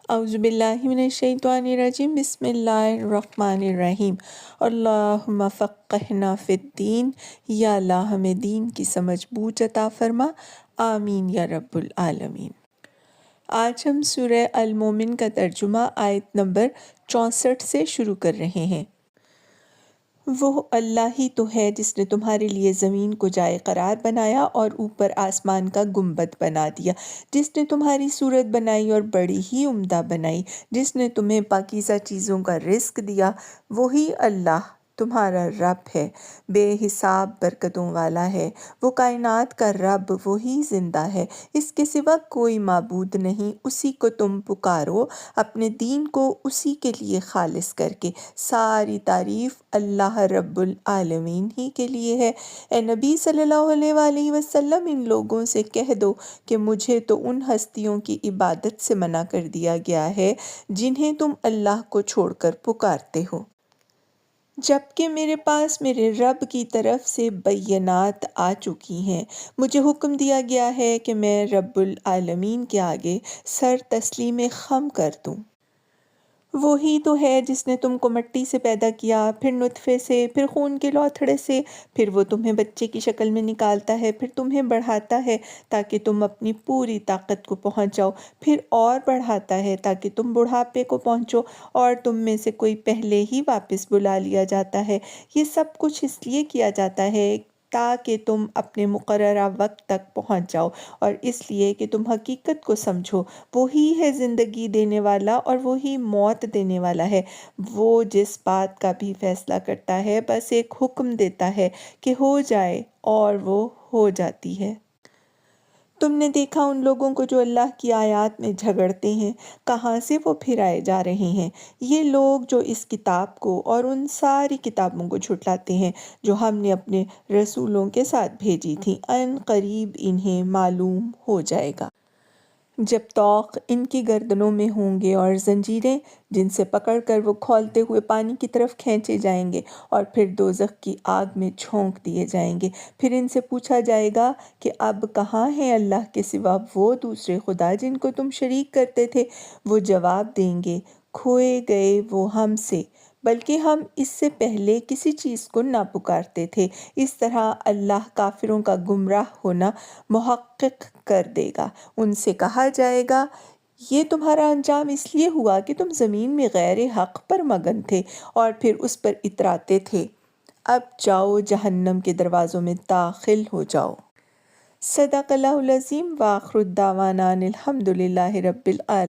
اعوذ باللہ من الشیطان الرجیم بسم اللہ الرحمن الرحیم اللہم فقہنا فی الدین، یا اللہ ہمیں دین کی سمجھ بوجھ عطا فرما، آمین یا رب العالمین۔ آج ہم سورہ المومن کا ترجمہ آیت نمبر 64 سے شروع کر رہے ہیں۔ وہ اللہ ہی تو ہے جس نے تمہارے لیے زمین کو جائے قرار بنایا اور اوپر آسمان کا گنبد بنا دیا، جس نے تمہاری صورت بنائی اور بڑی ہی عمدہ بنائی، جس نے تمہیں پاکیزہ چیزوں کا رزق دیا، وہی اللہ تمہارا رب ہے، بے حساب برکتوں والا ہے۔ وہ کائنات کا رب وہی زندہ ہے، اس کے سوا کوئی معبود نہیں، اسی کو تم پکارو، اپنے دین کو اسی کے لیے خالص کر کے۔ ساری تعریف اللہ رب العالمین ہی کے لیے ہے۔ اے نبی صلی اللہ علیہ وآلہ وسلم، ان لوگوں سے کہہ دو کہ مجھے تو ان ہستیوں کی عبادت سے منع کر دیا گیا ہے جنہیں تم اللہ کو چھوڑ کر پکارتے ہو، جبکہ میرے پاس میرے رب کی طرف سے بینات آ چکی ہیں۔ مجھے حکم دیا گیا ہے کہ میں رب العالمین کے آگے سر تسلیم خم کر دوں۔ وہی تو ہے جس نے تم کو مٹی سے پیدا کیا، پھر نطفے سے، پھر خون کے لوتھڑے سے، پھر وہ تمہیں بچے کی شکل میں نکالتا ہے، پھر تمہیں بڑھاتا ہے تاکہ تم اپنی پوری طاقت کو پہنچ جاؤ، پھر اور بڑھاتا ہے تاکہ تم بڑھاپے کو پہنچو، اور تم میں سے کوئی پہلے ہی واپس بلا لیا جاتا ہے۔ یہ سب کچھ اس لیے کیا جاتا ہے تاکہ تم اپنے مقررہ وقت تک پہنچ جاؤ، اور اس لیے کہ تم حقیقت کو سمجھو۔ وہی ہے زندگی دینے والا اور وہی موت دینے والا ہے۔ وہ جس بات کا بھی فیصلہ کرتا ہے بس ایک حکم دیتا ہے کہ ہو جائے، اور وہ ہو جاتی ہے۔ تم نے دیکھا ان لوگوں کو جو اللہ کی آیات میں جھگڑتے ہیں، کہاں سے وہ پھرائے جا رہے ہیں۔ یہ لوگ جو اس کتاب کو اور ان ساری کتابوں کو جھٹلاتے ہیں جو ہم نے اپنے رسولوں کے ساتھ بھیجی تھیں، ان قریب انہیں معلوم ہو جائے گا۔ جب طوق ان کی گردنوں میں ہوں گے اور زنجیریں، جن سے پکڑ کر وہ کھولتے ہوئے پانی کی طرف کھینچے جائیں گے، اور پھر دوزخ کی آگ میں جھونک دیے جائیں گے۔ پھر ان سے پوچھا جائے گا کہ اب کہاں ہیں اللہ کے سوا وہ دوسرے خدا جن کو تم شریک کرتے تھے؟ وہ جواب دیں گے، کھوئے گئے وہ ہم سے، بلکہ ہم اس سے پہلے کسی چیز کو نہ پکارتے تھے۔ اس طرح اللہ کافروں کا گمراہ ہونا محقق کر دے گا۔ ان سے کہا جائے گا، یہ تمہارا انجام اس لیے ہوا کہ تم زمین میں غیر حق پر مگن تھے اور پھر اس پر اتراتے تھے۔ اب جاؤ، جہنم کے دروازوں میں داخل ہو جاؤ۔ صدق اللہ العظیم، وآخر دعوانا ان الحمد للہ رب العالمین۔